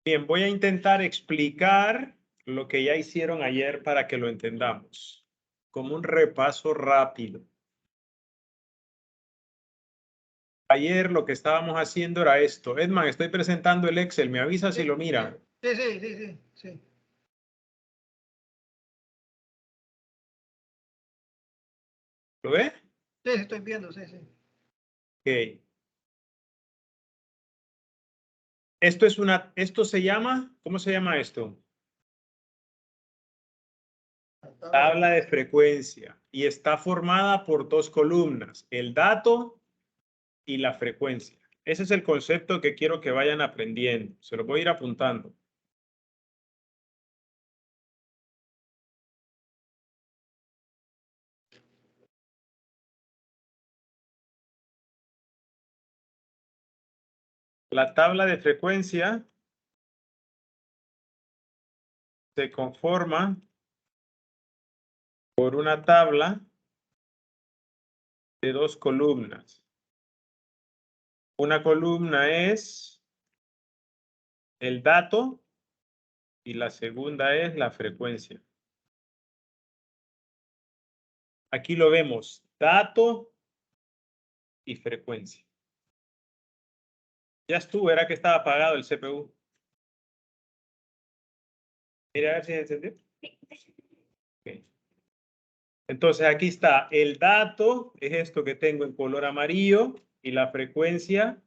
Bien, voy a intentar explicar lo que ya hicieron ayer para que lo entendamos, como un repaso rápido. Ayer lo que estábamos haciendo era esto. Edman, estoy presentando el Excel, me avisa si lo mira. Sí. ¿Lo ve? Sí, estoy viendo, sí. Ok. Esto se llama, ¿cómo se llama esto? Tabla de frecuencia. Y está formada por dos columnas, el dato y la frecuencia. Ese es el concepto que quiero que vayan aprendiendo. Se lo voy a ir apuntando. La tabla de frecuencia se conforma por una tabla de dos columnas. Una columna es el dato y la segunda es la frecuencia. Aquí lo vemos, dato y frecuencia. Ya estuvo, era que estaba apagado el CPU. Mira a ver si se encendió. Okay. Entonces aquí está, el dato es esto que tengo en color amarillo y la frecuencia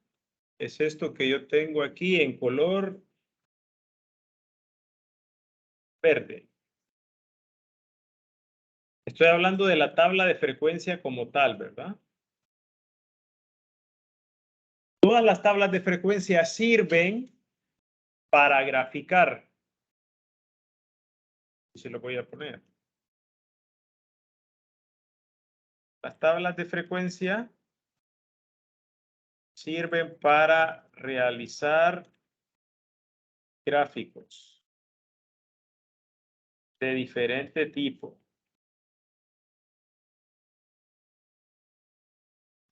es esto que yo tengo aquí en color verde. Estoy hablando de la tabla de frecuencia como tal, ¿verdad? Todas las tablas de frecuencia sirven para graficar. Se lo voy a poner. Las tablas de frecuencia sirven para realizar gráficos de diferente tipo.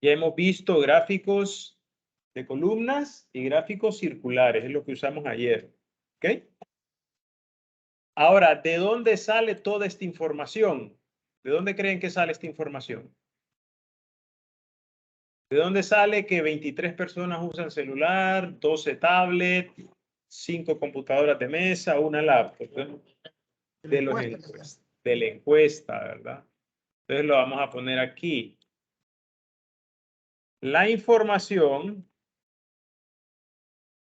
Ya hemos visto gráficos de columnas y gráficos circulares, es lo que usamos ayer. ¿Ok? Ahora, ¿de dónde sale toda esta información? ¿De dónde creen que sale esta información? ¿De dónde sale que 23 personas usan celular, 12 tablets, 5 computadoras de mesa, una laptop? De la encuesta, ¿verdad? Entonces lo vamos a poner aquí. La información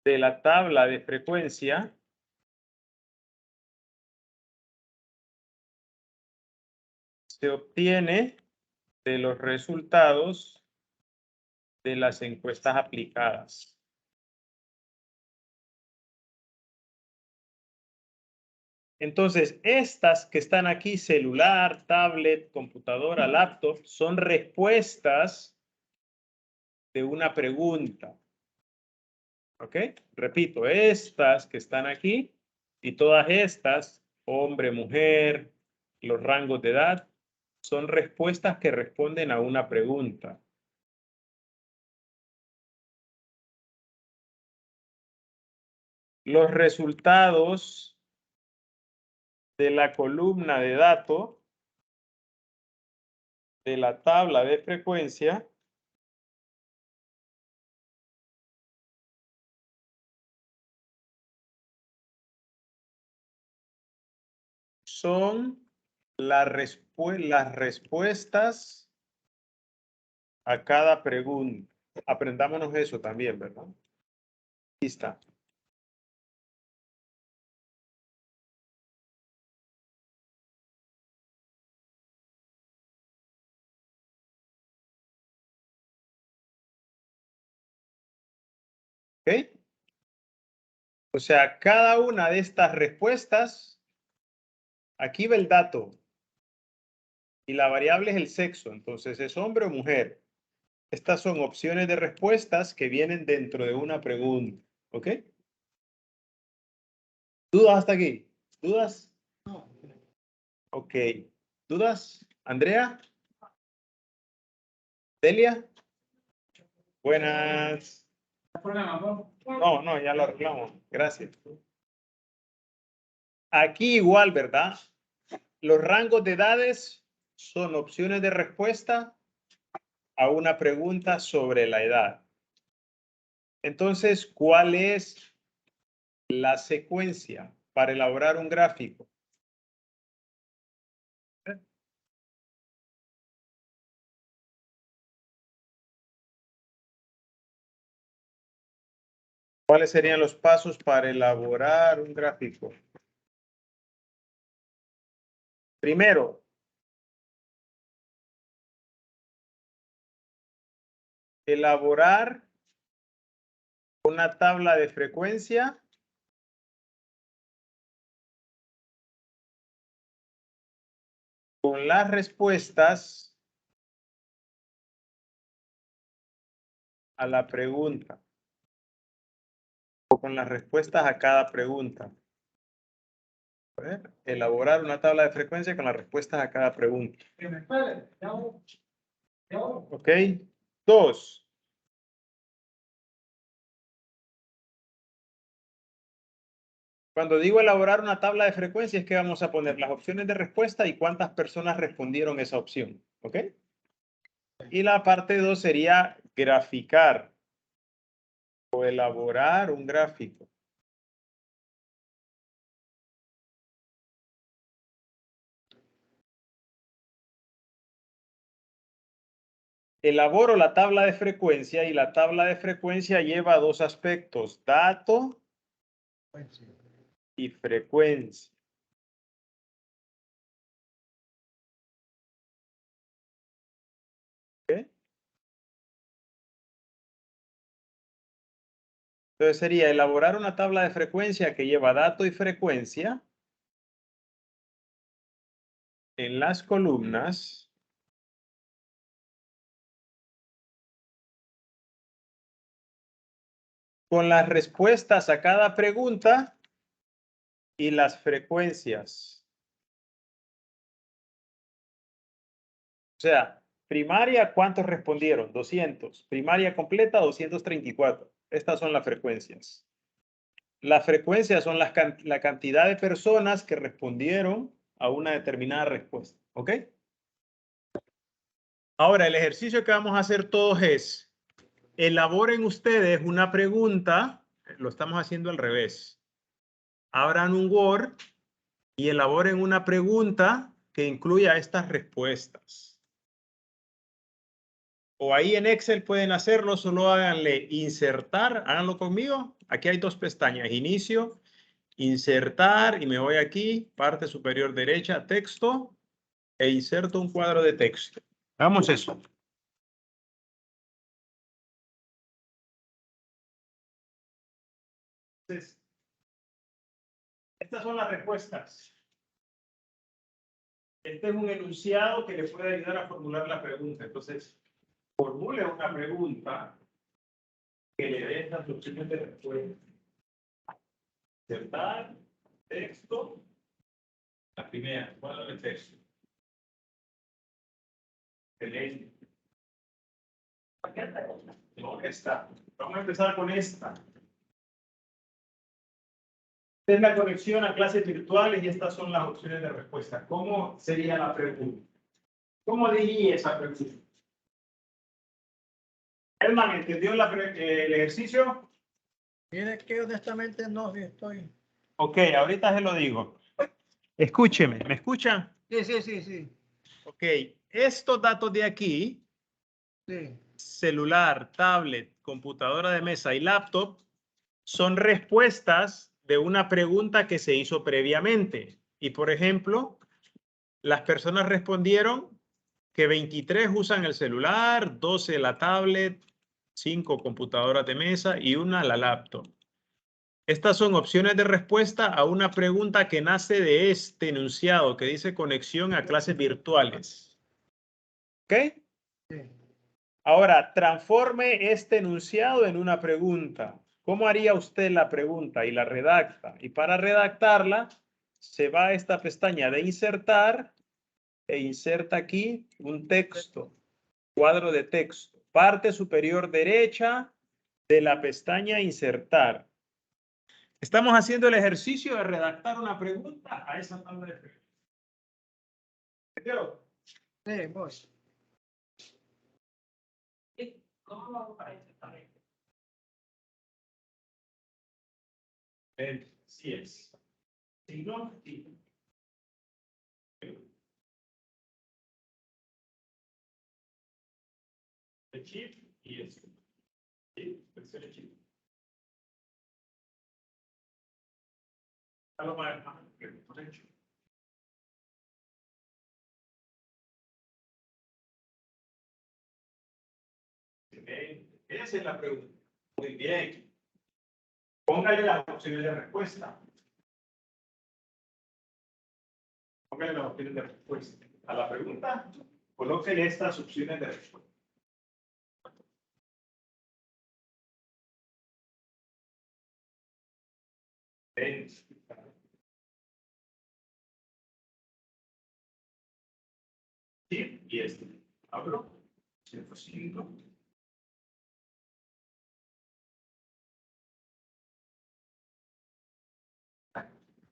de la tabla de frecuencia se obtiene de los resultados de las encuestas aplicadas. Entonces, estas que están aquí, celular, tablet, computadora, laptop, son respuestas de una pregunta. ¿Ok? Repito, estas que están aquí y todas estas, hombre, mujer, los rangos de edad, son respuestas que responden a una pregunta. Los resultados de la columna de datos de la tabla de frecuencia son las respuestas a cada pregunta. Aprendámonos eso también, ¿verdad? Aquí está. ¿Ok? O sea, cada una de estas respuestas, aquí va el dato y la variable es el sexo, entonces es hombre o mujer. Estas son opciones de respuestas que vienen dentro de una pregunta. ¿Ok? ¿Dudas hasta aquí? ¿Dudas? No. Ok. ¿Dudas? ¿Andrea? ¿Delia? Buenas. No, ya lo arreglamos. Gracias. Aquí igual, ¿verdad? Los rangos de edades son opciones de respuesta a una pregunta sobre la edad. Entonces, ¿cuál es la secuencia para elaborar un gráfico? ¿Cuáles serían los pasos para elaborar un gráfico? Primero, elaborar una tabla de frecuencia con las respuestas a la pregunta o con las respuestas a cada pregunta. A ver, elaborar una tabla de frecuencia con las respuestas a cada pregunta. Ok. 2. Cuando digo elaborar una tabla de frecuencia es que vamos a poner las opciones de respuesta y cuántas personas respondieron esa opción. ¿Ok? Y la parte 2 sería graficar o elaborar un gráfico. Elaboro la tabla de frecuencia y la tabla de frecuencia lleva dos aspectos, dato y frecuencia. ¿Ok? Entonces sería elaborar una tabla de frecuencia que lleva dato y frecuencia en las columnas con las respuestas a cada pregunta y las frecuencias. O sea, primaria, ¿cuántos respondieron? 200. Primaria completa, 234. Estas son las frecuencias. Las frecuencias son la cantidad de personas que respondieron a una determinada respuesta. ¿Ok? Ahora, el ejercicio que vamos a hacer todos es, elaboren ustedes una pregunta, lo estamos haciendo al revés. Abran un Word y elaboren una pregunta que incluya estas respuestas. O ahí en Excel pueden hacerlo, solo háganle insertar, háganlo conmigo. Aquí hay dos pestañas, inicio, insertar y me voy aquí, parte superior derecha, texto e inserto un cuadro de texto. Hagamos eso. Entonces, estas son las respuestas. Este es un enunciado que le puede ayudar a formular la pregunta. Entonces, formule una pregunta que le dé estas opciones de respuesta. Insertar, texto, la primera, cuadro de texto. Excelente. No, esta. Vamos a empezar con esta. Esta es la conexión a clases virtuales y estas son las opciones de respuesta. ¿Cómo sería la pregunta? ¿Cómo diría esa pregunta? Herman, ¿entendió el ejercicio? Mire que honestamente no estoy. Ok, ahorita se lo digo. Escúcheme, ¿me escuchan? Sí, sí, sí, sí. Ok, estos datos de aquí, Sí. celular, tablet, computadora de mesa y laptop, son respuestas de una pregunta que se hizo previamente. Y por ejemplo, las personas respondieron que 23 usan el celular, 12 la tablet, 5 computadoras de mesa y una la laptop. Estas son opciones de respuesta a una pregunta que nace de este enunciado que dice conexión a clases virtuales. ¿Ok? Sí. Ahora, transforme este enunciado en una pregunta. ¿Cómo haría usted la pregunta? Y la redacta. Y para redactarla, se va a esta pestaña de insertar e inserta aquí un texto, cuadro de texto. Parte superior derecha de la pestaña insertar. Estamos haciendo el ejercicio de redactar una pregunta a esa tabla de preguntas. ¿Entendió? Sí, voy. ¿Cómo vamos a intentar esto? Sí es. Si no, sí. El chip y eso. Sí, el chip. A lo más que hemos hecho. Esa es la pregunta. Muy bien. Póngale las opciones de respuesta. Póngale las opciones de respuesta. A la pregunta, colóquele estas opciones de respuesta. Sí, y este. Abro. 105.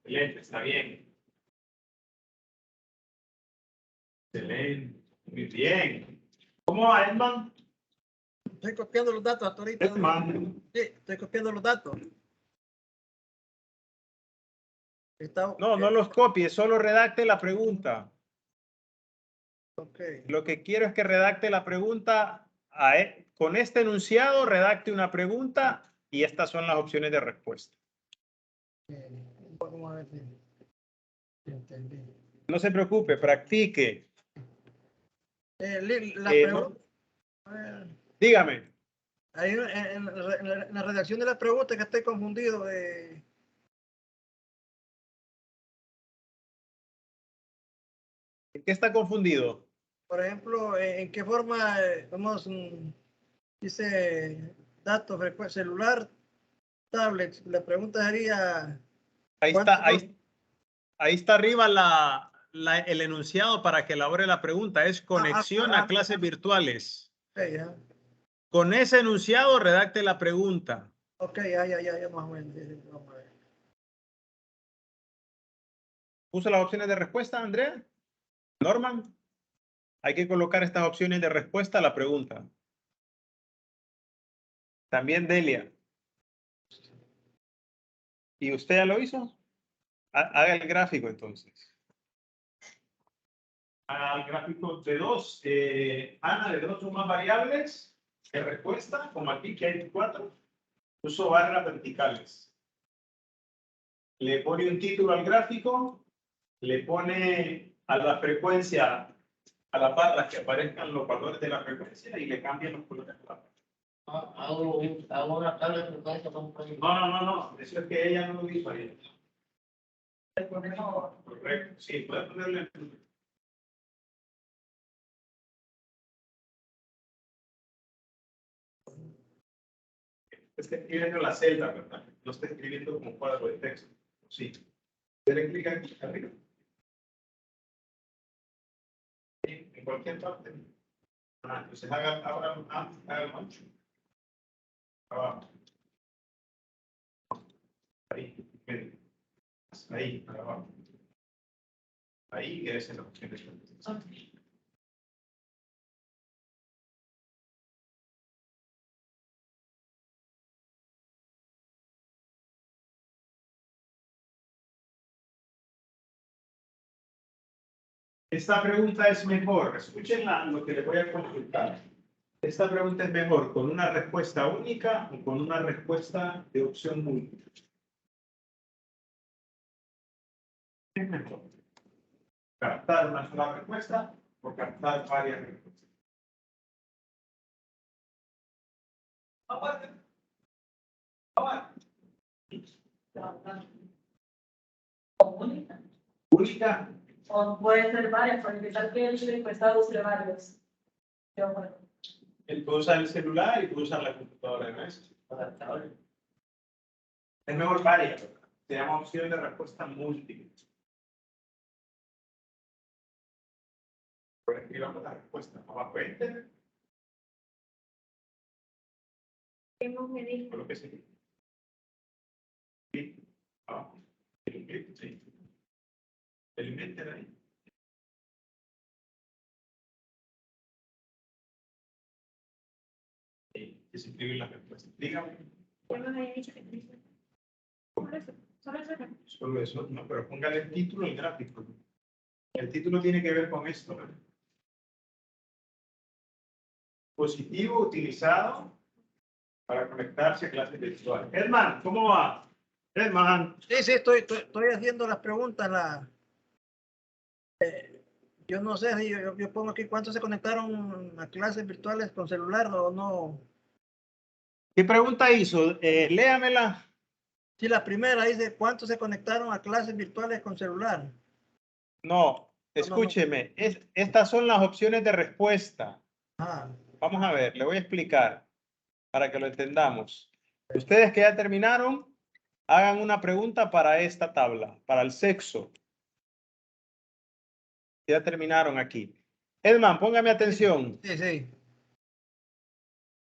Excelente, está bien. Excelente. Muy bien. ¿Cómo va, Edman? Estoy copiando los datos hasta ahorita. Edman. Sí, estoy copiando los datos. No, no los copie, solo redacte la pregunta. Ok. Lo que quiero es que redacte la pregunta con este enunciado, redacte una pregunta y estas son las opciones de respuesta. Vamos a ver si entendí. No se preocupe, practique. La No, pregunta. dígame. Ahí en la redacción de la pregunta que estoy confundido. ¿En qué está confundido? Por ejemplo, ¿en qué forma vamos, dice datos, celular, tablet? La pregunta sería, Ahí ¿cuántos? está, ahí está arriba el enunciado para que elabore la pregunta. Es conexión a clases virtuales. Ya. Con ese enunciado, redacte la pregunta. Ok, ya, más o menos. Vamos a ver. ¿Puso las opciones de respuesta, Andrea? Norman, hay que colocar estas opciones de respuesta a la pregunta. También Delia. ¿Y usted ya lo hizo? Haga el gráfico entonces. Haga el gráfico de dos. Ana, de dos o más variables de respuesta, como aquí que hay 4. Uso barras verticales. Le pone un título al gráfico, le pone a la frecuencia, a las barras que aparezcan los valores de la frecuencia y le cambian los colores. Hago una tabla de frecuencia con No. Eso es que ella no lo hizo ahí. Correcto. Sí, puede ponerle. Está escribiendo la celda, ¿verdad? No está escribiendo como cuadro de texto. Sí. Dele clic aquí arriba. Sí, en cualquier parte. Entonces haga el mancho. Abajo. Ahí. Ahí, para abajo. Ahí debe ser la opción de respuesta. Esta pregunta es mejor. Escuchen lo que les voy a consultar. Esta pregunta es mejor con una respuesta única o con una respuesta de opción múltiple. ¿Qué es mejor? ¿Captar una sola respuesta o captar varias respuestas? Única. Única. O puede ser varias, porque tal que el encuestado use varios. Pero bueno. Él puede usar el celular y puede usar la computadora de mesa. Es mejor varias. Se llama opción de respuesta múltiple. Pues escribamos la respuesta. Abajo enter. Hemos medido. Por lo que se Sí. Eliminen ahí. Sí, es escribir la respuesta. Dígame. Solo eso, no, pero póngale el título y el gráfico. El título tiene que ver con esto, ¿no? Dispositivo utilizado para conectarse a clases virtuales. Edman, ¿cómo va? Edman. Sí, sí, estoy haciendo las preguntas. Yo no sé si yo pongo aquí cuántos se conectaron a clases virtuales con celular o no. ¿Qué pregunta hizo? Léamela. Sí, la primera dice cuántos se conectaron a clases virtuales con celular. No, escúcheme. Estas son las opciones de respuesta. Ah, Vamos a ver, le voy a explicar para que lo entendamos. Ustedes que ya terminaron, hagan una pregunta para esta tabla, para el sexo. Ya terminaron aquí. Edman, póngame atención. sí, sí.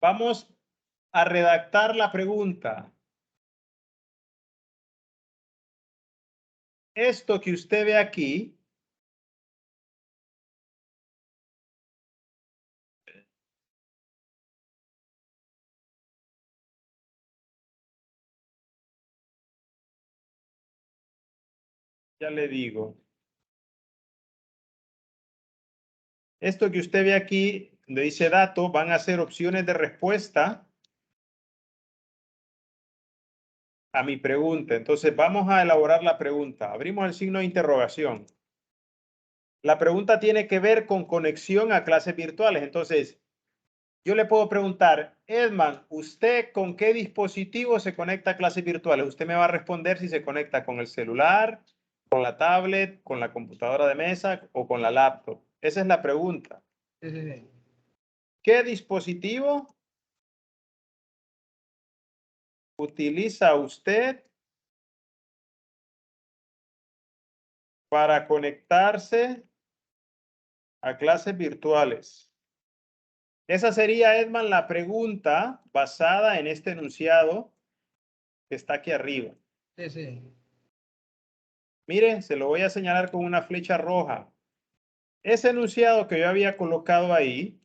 Vamos a redactar la pregunta. Esto que usted ve aquí ya le digo. Esto que usted ve aquí, donde dice dato, van a ser opciones de respuesta a mi pregunta. Entonces, vamos a elaborar la pregunta. Abrimos el signo de interrogación. La pregunta tiene que ver con conexión a clases virtuales. Entonces, yo le puedo preguntar, Edman, ¿usted con qué dispositivo se conecta a clases virtuales? Usted me va a responder si se conecta con el celular, con la tablet, con la computadora de mesa o con la laptop. Esa es la pregunta. Sí, sí, sí. ¿Qué dispositivo utiliza usted para conectarse a clases virtuales? Esa sería, Edman, la pregunta basada en este enunciado que está aquí arriba. Sí, sí. Mire, se lo voy a señalar con una flecha roja. Ese enunciado que yo había colocado ahí,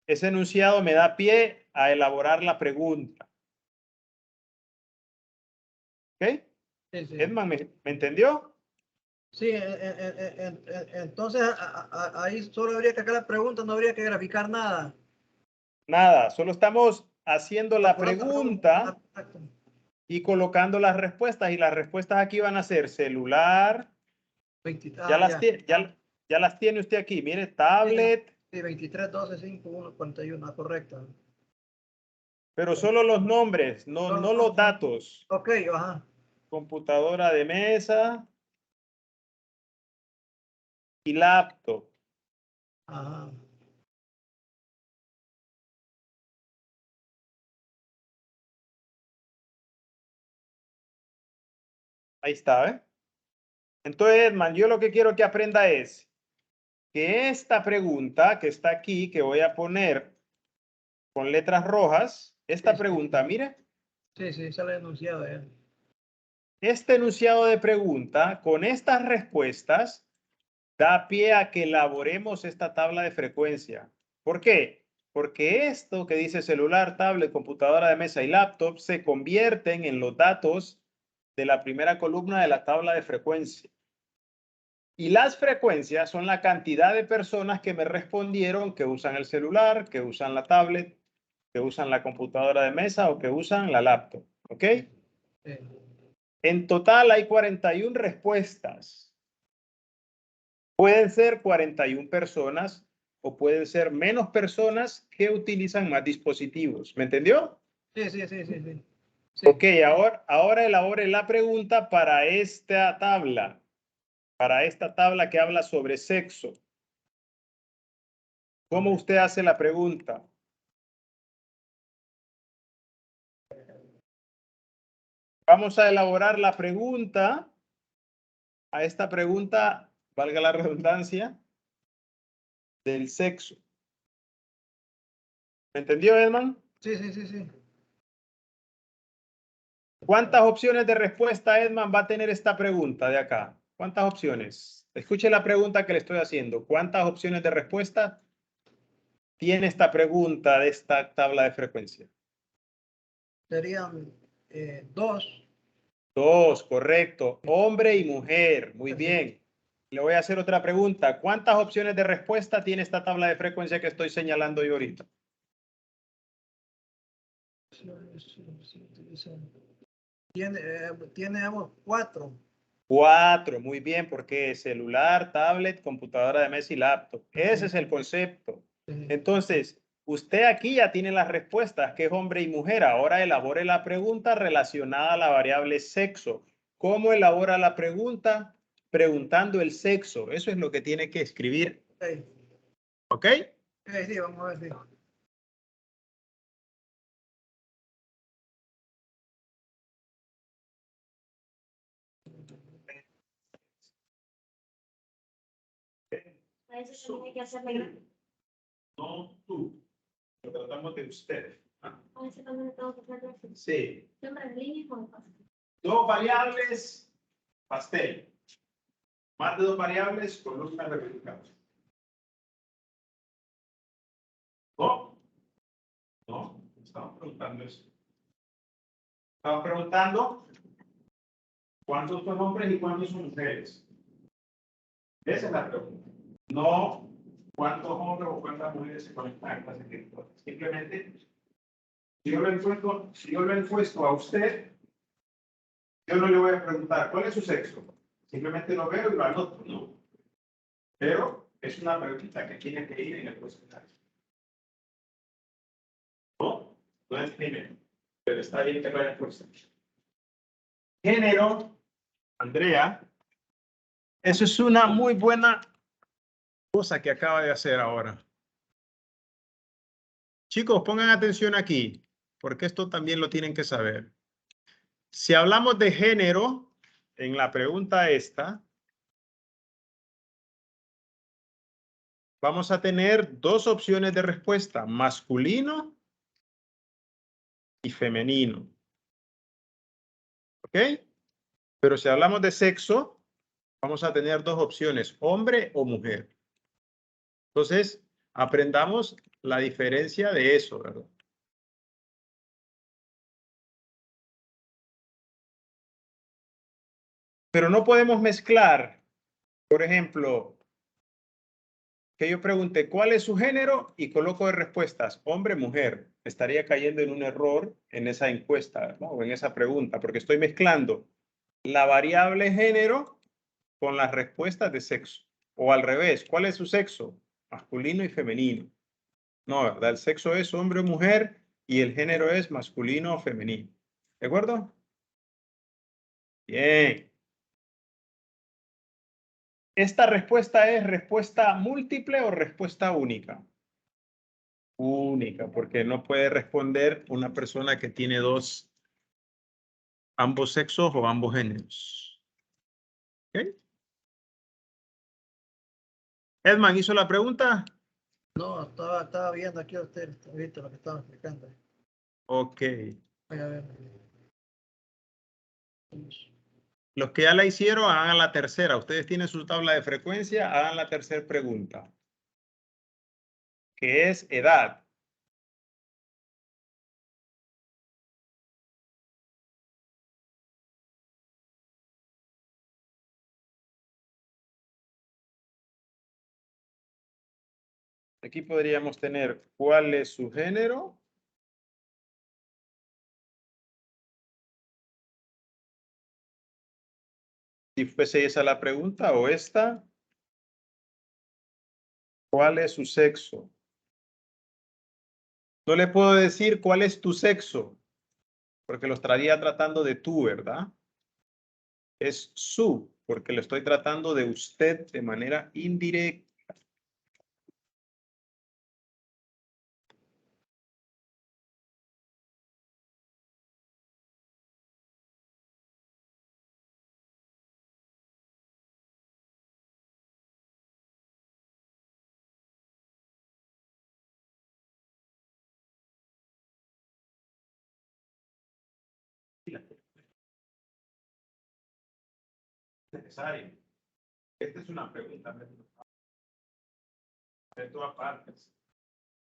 ese enunciado me da pie a elaborar la pregunta. ¿Ok? Sí, sí. Edman, ¿me entendió? Sí, entonces ahí solo habría que hacer la pregunta, no habría que graficar nada. Nada, solo estamos haciendo la pregunta Exacto. y colocando las respuestas. Y las respuestas aquí van a ser celular. 20, Ya las tiene usted aquí. Mire, tablet. Sí, 23, 12, 5, 1, 41, correcto. Pero solo los nombres, no los datos. Ok, ajá. Computadora de mesa y laptop. Ajá. Ahí está, ¿eh? Entonces, Edman, yo lo que quiero que aprenda es que esta pregunta que está aquí, que voy a poner con letras rojas, esta pregunta, mire, Sí, sí, sale enunciado ya. este enunciado de pregunta con estas respuestas da pie a que elaboremos esta tabla de frecuencia. ¿Por qué? Porque esto que dice celular, tablet, computadora de mesa y laptop se convierten en los datos de la primera columna de la tabla de frecuencia. Y las frecuencias son la cantidad de personas que me respondieron que usan el celular, que usan la tablet, que usan la computadora de mesa o que usan la laptop. ¿Ok? Sí. En total hay 41 respuestas. Pueden ser 41 personas o pueden ser menos personas que utilizan más dispositivos. ¿Me entendió? Sí, sí, sí, sí, sí. Sí. Ok, ahora elabore la pregunta para esta tabla que habla sobre sexo. ¿Cómo usted hace la pregunta? Vamos a elaborar la pregunta. A esta pregunta, valga la redundancia, del sexo. ¿Me entendió, Edman? Sí, sí, sí, sí. ¿Cuántas opciones de respuesta, Edman, va a tener esta pregunta de acá? ¿Cuántas opciones? Escuche la pregunta que le estoy haciendo. ¿Cuántas opciones de respuesta tiene esta pregunta de esta tabla de frecuencia? Serían 2. Dos, correcto. Hombre y mujer. Muy bien. Le voy a hacer otra pregunta. ¿Cuántas opciones de respuesta tiene esta tabla de frecuencia que estoy señalando yo ahorita? Tenemos 4. Cuatro, muy bien, porque celular, tablet, computadora de mesa y laptop. Ese es el concepto. Entonces, usted aquí ya tiene las respuestas, que es hombre y mujer. Ahora elabore la pregunta relacionada a la variable sexo. ¿Cómo elabora la pregunta? Preguntando el sexo. Eso es lo que tiene que escribir. Okay. ¿Ok? Okay, sí, vamos a ver. Sí. Eso se tiene que hacer grande. No tú. Lo tratamos de usted. A veces también le tengo que hacer grande. Sí. Siempre en línea y con pastel. Dos variables, pastel. Más de dos variables, columna vertical. ¿No? No, estamos preguntando eso. Estamos preguntando cuántos son hombres y cuántos son mujeres. Esa es la pregunta. No cuántos hombres o cuántas mujeres se conectan a esta secretaria. Simplemente, si yo lo encuesto a usted, yo no le voy a preguntar cuál es su sexo. Simplemente lo veo y lo anoto, ¿no? Pero es una pregunta que tiene que ir en el cuestionario. No, no es primero, pero está bien que lo haya puesto. Género, Andrea, eso es una muy buena cosa que acaba de hacer ahora. Chicos, pongan atención aquí, porque esto también lo tienen que saber. Si hablamos de género, en la pregunta esta, vamos a tener dos opciones de respuesta, masculino y femenino. ¿Ok? Pero si hablamos de sexo, vamos a tener dos opciones, hombre o mujer. Entonces, aprendamos la diferencia de eso, ¿verdad? Pero no podemos mezclar, por ejemplo, que yo pregunte cuál es su género y coloco de respuestas hombre, mujer. Estaría cayendo en un error en esa encuesta, ¿no? O en esa pregunta, porque estoy mezclando la variable género con las respuestas de sexo. O al revés, ¿cuál es su sexo? Masculino y femenino. No, ¿verdad? El sexo es hombre o mujer y el género es masculino o femenino. ¿De acuerdo? Bien. ¿Esta respuesta es respuesta múltiple o respuesta única? Única, porque no puede responder una persona que tiene ambos sexos o ambos géneros. ¿Ok? Edman, ¿hizo la pregunta? No, estaba viendo aquí a usted, ahorita lo que estaba explicando. Ok. Voy a ver. Los que ya la hicieron, hagan la tercera. Ustedes tienen su tabla de frecuencia, hagan la tercera pregunta, que es edad. Aquí podríamos tener cuál es su género. Si fuese esa la pregunta o esta, ¿cuál es su sexo? No le puedo decir cuál es tu sexo, porque lo estaría tratando de tú, ¿verdad? Es su, porque lo estoy tratando de usted de manera indirecta. Necesario. Esta es una pregunta de todas partes.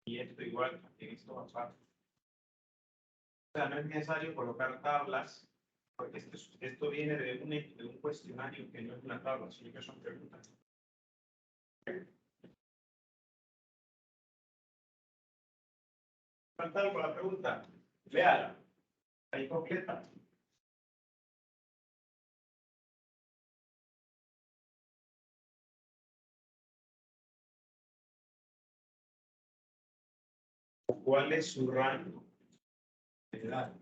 Y esto igual, también es todas partes. O sea, no es necesario colocar tablas, porque esto viene de un cuestionario que no es una tabla, sino que son preguntas. ¿Falta algo la pregunta? Léala. Ahí completa. ¿Cuál es su rango de edad?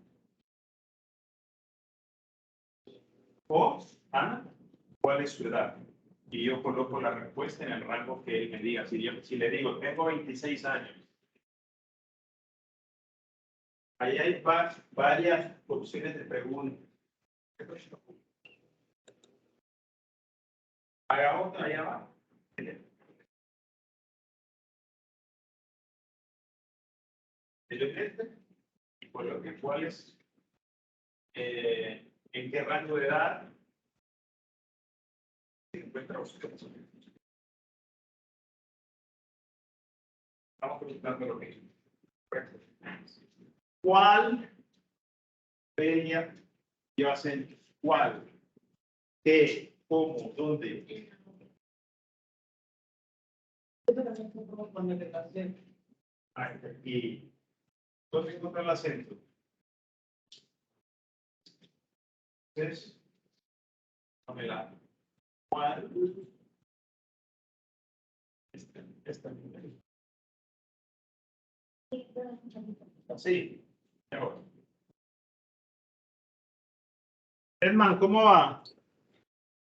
O, Ana, ¿cuál es su edad? Y yo coloco la respuesta en el rango que él me diga. Si le digo, tengo 26 años. Ahí hay varias opciones de preguntas. Haga otra allá abajo. Y coloque cuál es, en qué rango de edad se encuentra usted. Estamos preguntando lo mismo. ¿Cuál feria lleva acento? ¿Cuál? ¿Qué? ¿Cómo? ¿Dónde? Y ¿dónde encuentra el acento? Entonces, ¿cuál? Sí. Edman, ¿cómo va?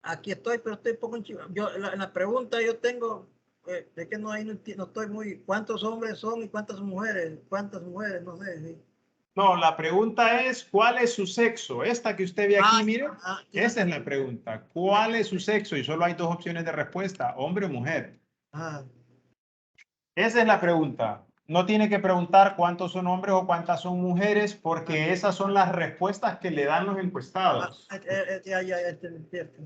Aquí estoy, pero estoy poco enchivado. Yo, en la pregunta yo tengo, de que no, ahí no, no estoy muy, ¿cuántos hombres son y cuántas mujeres? ¿Cuántas mujeres? No sé. Sí. No, la pregunta es, ¿cuál es su sexo? Esta que usted ve aquí, mire, esa es la pregunta. ¿Cuál es su sexo? Y solo hay dos opciones de respuesta, hombre o mujer. Esa es la pregunta. No tiene que preguntar cuántos son hombres o cuántas son mujeres, porque esas son las respuestas que le dan los encuestados. Ya, cierto.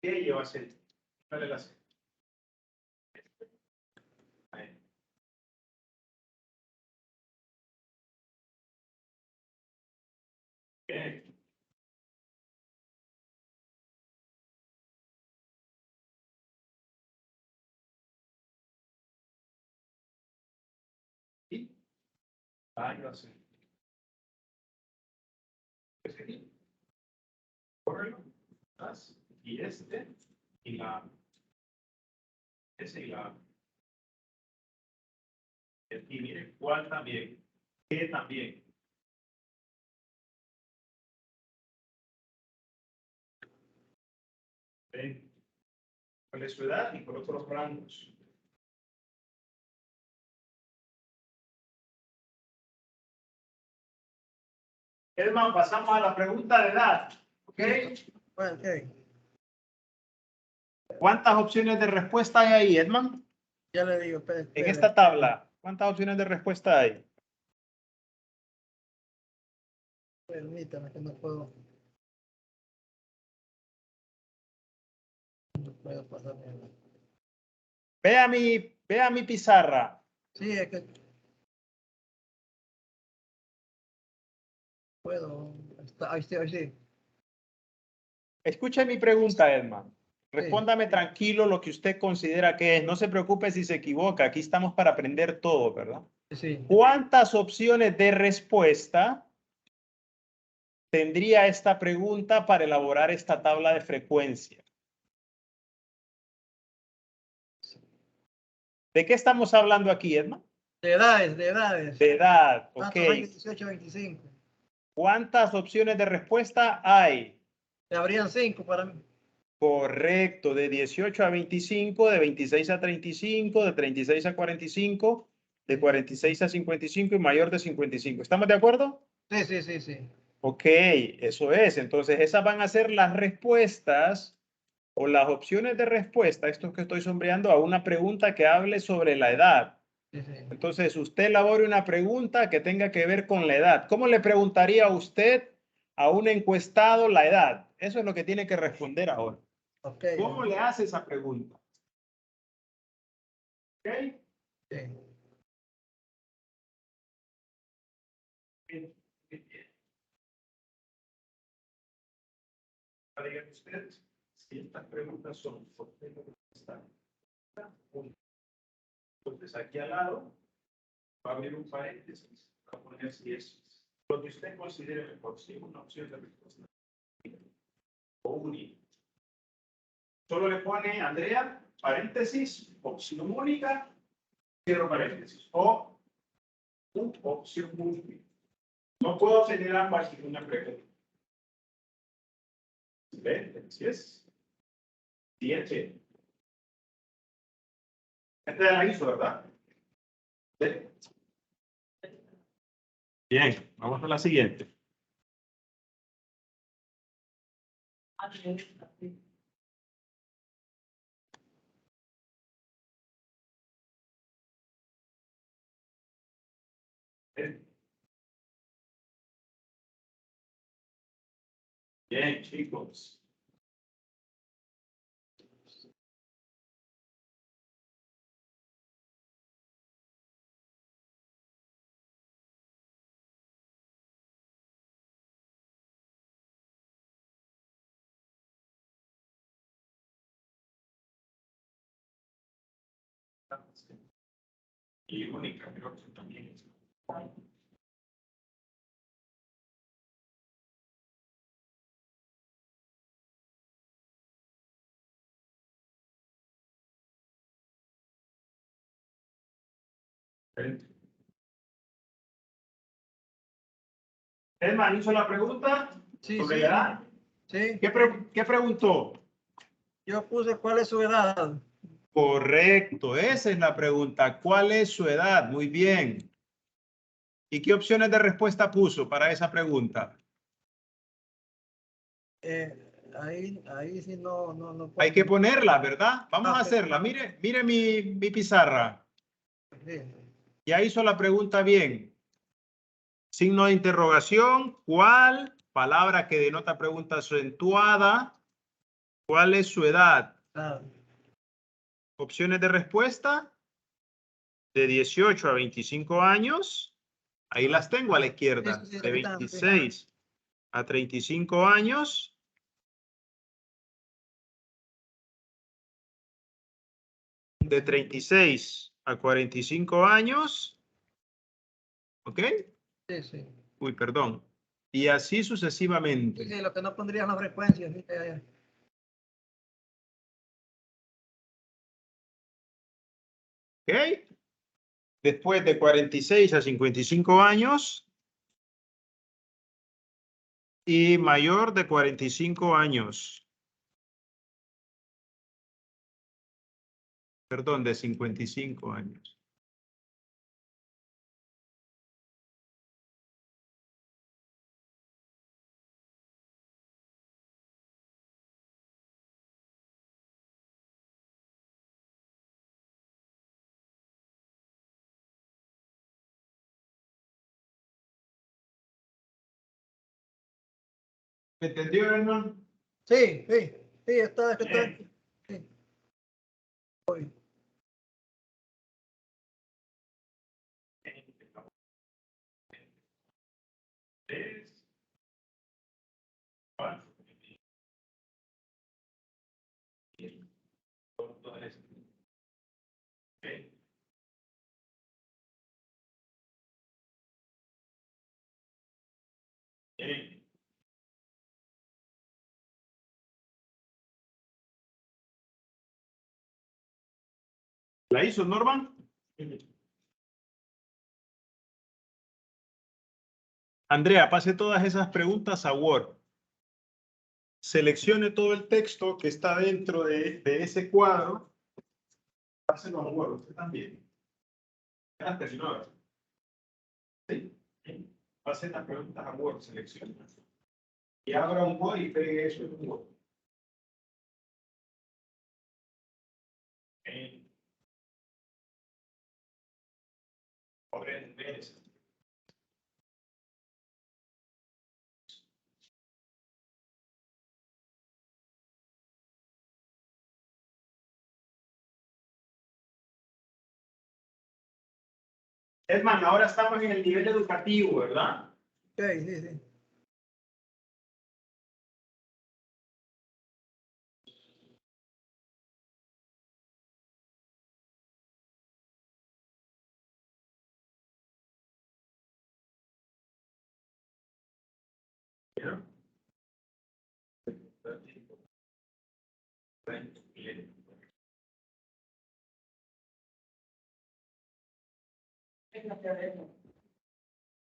¿Qué lleva acento? ¿Cuál es el acento? ¿Qué? ¿Y? Yo acento. Córrelo. Y este. Y la. Ese y la. Y miren, ¿cuál también? ¿Qué también? ¿Ven? ¿Cuál es su edad? Y coloco los rangos. Edman, pasamos a la pregunta de edad. ¿Ok? Bueno, okay. ¿Cuántas opciones de respuesta hay ahí, Edman? Ya le digo, espere. En esta tabla, ¿cuántas opciones de respuesta hay? Permítame que no puedo. No puedo pasar. Vea mi pizarra. Sí, es que puedo. Ahí sí. Escuche mi pregunta, Edman. Respóndame tranquilo lo que usted considera que es. No se preocupe si se equivoca. Aquí estamos para aprender todo, ¿verdad? Sí. ¿Cuántas opciones de respuesta tendría esta pregunta para elaborar esta tabla de frecuencia? ¿De qué estamos hablando aquí, Edman? De edades, de edades. De edad, ok. ¿Cuántos años? 18, 25. ¿Cuántas opciones de respuesta hay? Habrían 5 para mí. Correcto, de 18 a 25, de 26 a 35, de 36 a 45, de 46 a 55 y mayor de 55. ¿Estamos de acuerdo? Sí. Ok, eso es. Entonces, esas van a ser las respuestas o las opciones de respuesta, esto que estoy sombreando, a una pregunta que hable sobre la edad. Sí, sí. Entonces, usted elabore una pregunta que tenga que ver con la edad. ¿Cómo le preguntaría usted a un encuestado la edad? Eso es lo que tiene que responder ahora. Ok. ¿Cómo le hace esa pregunta? ¿Ok? Sí. Bien. Díganme ustedes si estas preguntas son por qué no están. Entonces, aquí al lado va a abrir un paréntesis para poner si es lo que usted considere mejor, si una opción de respuesta o un I. Solo le pone Andrea, paréntesis, opción única, cierro paréntesis, o opción múltiple. No puedo tener ambas en una pregunta. ¿Ven? ¿Sí es? 7. Esta ya la hizo, ¿verdad? ¿Sí? Bien, vamos a la siguiente. Bien, chicos. Y única, creo que también. Edman hizo la pregunta Sí, sobre sí. la edad. Sí. ¿Qué preguntó? Yo puse cuál es su edad. Correcto, esa es la pregunta. ¿Cuál es su edad? Muy bien. ¿Y qué opciones de respuesta puso para esa pregunta? Ahí sí no Hay que ponerla, ¿verdad? Vamos a ok. hacerla. Mire mi pizarra. Sí. Ya hizo la pregunta bien. Signo de interrogación. ¿Cuál? Palabra que denota pregunta acentuada. ¿Cuál es su edad? Ah, Opciones de respuesta. De 18 a 25 años. Ahí las tengo a la izquierda. sí, De aquí están, sí. 26 a 35 años. De 36 a 45 años. ¿Ok? Sí, sí. Uy, perdón. Y así sucesivamente. Sí, lo que no pondría las frecuencias. Sí, ¿Ok? Después de 46 a 55 años. Y mayor de 45 años. Perdón, de 55 años. ¿Me entendió, hermano? sí, está, Bien. sí. Tres, cuatro. Ok. Bien. ¿La hizo Norman? Andrea, pase todas esas preguntas a Word. Seleccione todo el texto que está dentro de ese cuadro. Páselo a Word, usted también. Ya terminó. ¿Sí? Hacen las preguntas a Word, selecciona. Y abra un Word y pegue eso en un Word. Abren eso. Edman, ahora estamos en el nivel educativo, ¿verdad? Sí, sí, sí.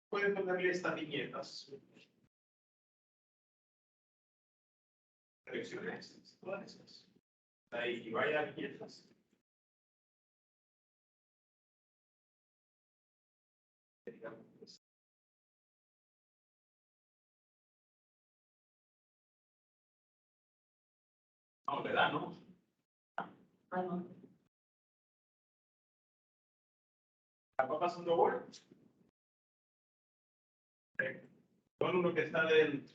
Pueden ponerle estas viñetas. Selecciones todas esas. Ahí vaya a viñetas. No, le da, ¿no? ¿Está pasando Word? Solo uno que está dentro.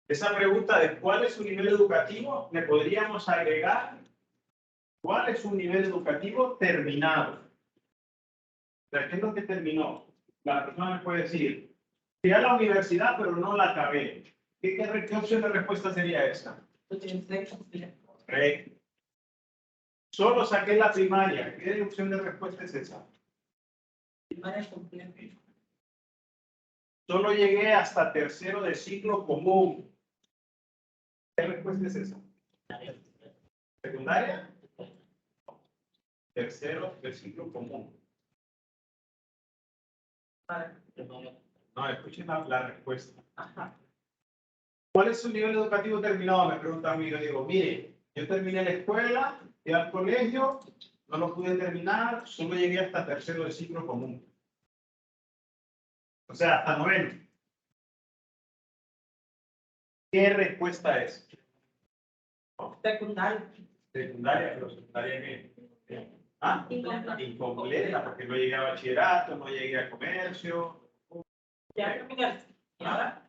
Esa pregunta de cuál es su nivel educativo, le podríamos agregar cuál es su nivel educativo terminado. O sea, ¿qué es lo que terminó? La persona me puede decir, fui a la universidad, pero no la acabé. ¿Qué opción de respuesta sería esa? Correcto. Solo saqué la primaria. ¿Qué opción de respuesta es esa? Solo llegué hasta tercero de ciclo común. ¿Qué respuesta es esa? ¿Secundaria? Tercero de ciclo común. No, escuchen la respuesta. ¿Cuál es su nivel educativo terminado? Me pregunta a mí. Yo digo, mire, yo terminé la escuela, fui al colegio, no lo pude terminar, solo llegué hasta tercero de ciclo común. O sea, hasta noveno. ¿Qué respuesta es? Secundaria. Secundaria, pero secundaria ¿qué? ¿Ah? Incompleta, porque no llegué a bachillerato, no llegué a comercio. Ya terminaste. ¿Y ahora?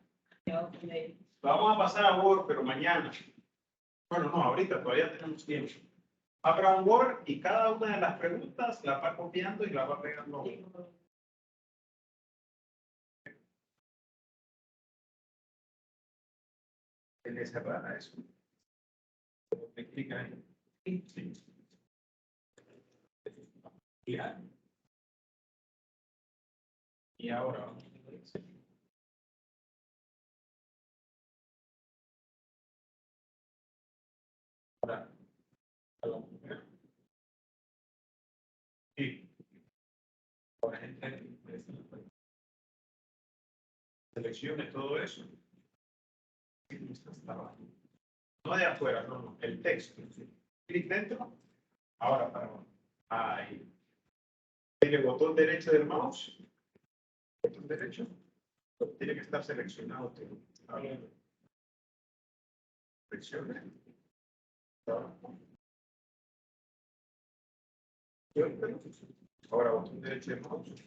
Vamos a pasar a Word, pero mañana. Bueno, no, ahorita todavía tenemos tiempo. Abra un Word y cada una de las preguntas la va copiando y la va pegando. Tiene cerrada eso. Me clica ahí. Sí. Ya. Y ahora vamos a ver. Ahora, sí. Ahora seleccione todo eso. No de afuera, no, no. El texto. Clic dentro. Ahora para abajo. Ahí. El botón derecho del mouse. Botón derecho. Tiene que estar seleccionado. Seleccione. Ahora botón derecho del mouse.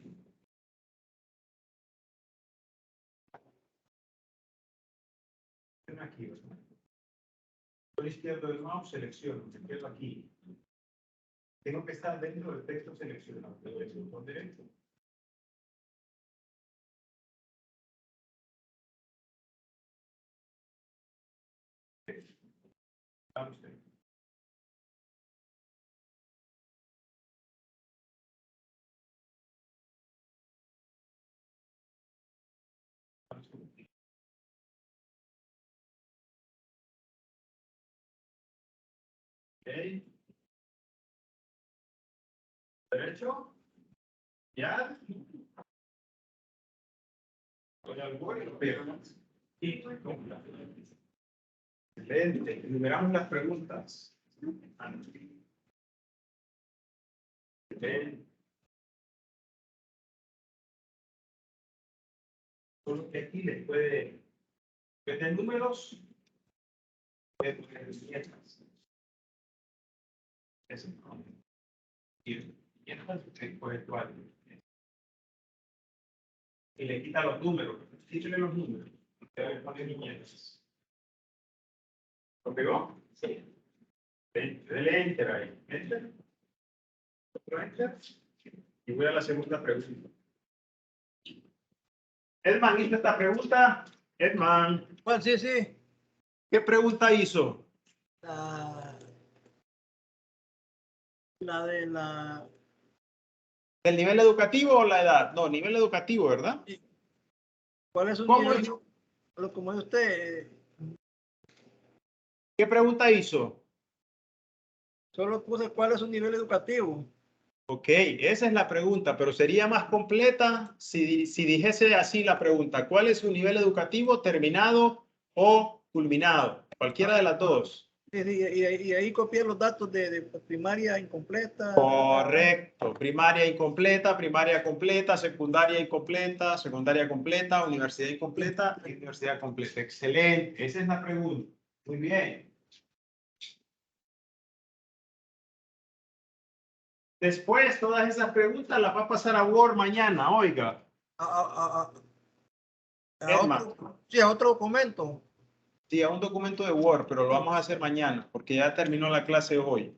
Aquí, botón izquierdo del mouse, selecciono, me quedo aquí. Tengo que estar dentro del texto seleccionado. Le doy el botón derecho. Vamos a ver. Okay. Derecho. Ya. Voy al Word y lo pego. Y excelente. Enumeramos las preguntas. Ven. Solo que aquí les puede meter números. Puede poner letras. Eso no. Y entonces puede actuar. Y le quita los números. Quítale los números. Usted pone viñetas. ¿Lo pegó? Sí. Dele enter ahí. Enter. Otro enter. Y voy a la segunda pregunta. Edman hizo esta pregunta. Edman, Bueno, sí, sí. ¿qué pregunta hizo? La de la... ¿El nivel educativo o la edad? No, nivel educativo, ¿verdad? ¿Cuál es su ¿Cómo nivel? hizo? Como es usted, ¿Qué pregunta hizo? solo puse cuál es su nivel educativo. Ok, esa es la pregunta, pero sería más completa si dijese así la pregunta. ¿Cuál es su nivel educativo terminado o culminado? Cualquiera de las dos. Sí, sí, y ahí copié los datos de primaria incompleta. Correcto. Primaria incompleta, primaria completa, secundaria incompleta, secundaria completa, universidad incompleta y universidad completa. Excelente. Esa es la pregunta. Muy bien. Después, todas esas preguntas las va a pasar a Word mañana, oiga. Edma. Sí, a otro documento. Sí, a un documento de Word, pero lo vamos a hacer mañana, porque ya terminó la clase hoy.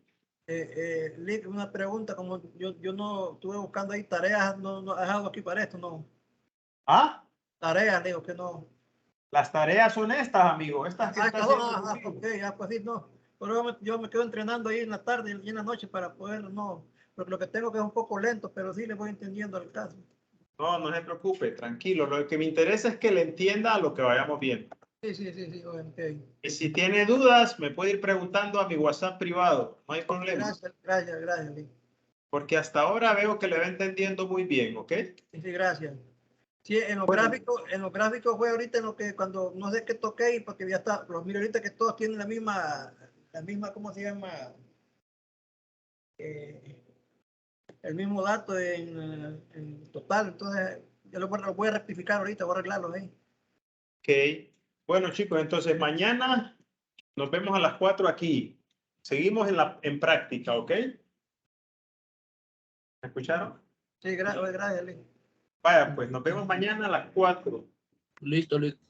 Lick, una pregunta, como yo no estuve buscando ahí tareas, no he dejado aquí para esto, no. ¿Ah? Tareas, digo que no. Las tareas son estas, amigo. Estas que está haciendo conmigo. Ok, ya pues sí, no. Pero yo me quedo entrenando ahí en la tarde y en la noche para poder, no. Porque lo que tengo que es un poco lento, pero sí le voy entendiendo el caso. No, no se preocupe, tranquilo. Lo que me interesa es que le entienda a lo que vayamos viendo. Sí, ok. Y si tiene dudas, me puede ir preguntando a mi WhatsApp privado. No hay problema. Gracias, Lick. Porque hasta ahora veo que le va entendiendo muy bien, ¿ok? Sí, gracias. Sí, en los Bueno. gráficos fue ahorita en lo que cuando no sé qué toqué y porque ya está, pero mira ahorita que todos tienen la misma, ¿cómo se llama? El mismo dato en total, entonces yo lo voy a rectificar ahorita, voy a arreglarlo ahí. Ok. Bueno, chicos, entonces mañana nos vemos a las 4 aquí. Seguimos en práctica, ¿ok? ¿Me escucharon? Sí, gracias, Lick. Vaya, pues nos vemos mañana a las 4. Listo, listo.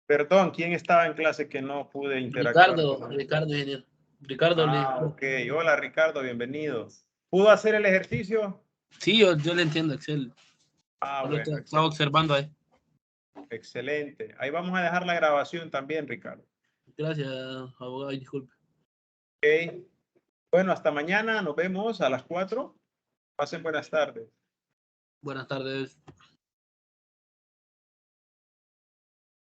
Perdón, ¿quién estaba en clase que no pude interactuar? Ricardo, ingeniero. Ricardo, Ok. Hola, Ricardo, bienvenido. ¿Pudo hacer el ejercicio? sí, yo le entiendo, Excel. Bueno. Estaba observando ahí. Excelente. Ahí vamos a dejar la grabación también, Ricardo. Gracias, abogado, disculpe. Ok. Bueno, hasta mañana. Nos vemos a las 4. Pasen buenas tardes. Buenas tardes.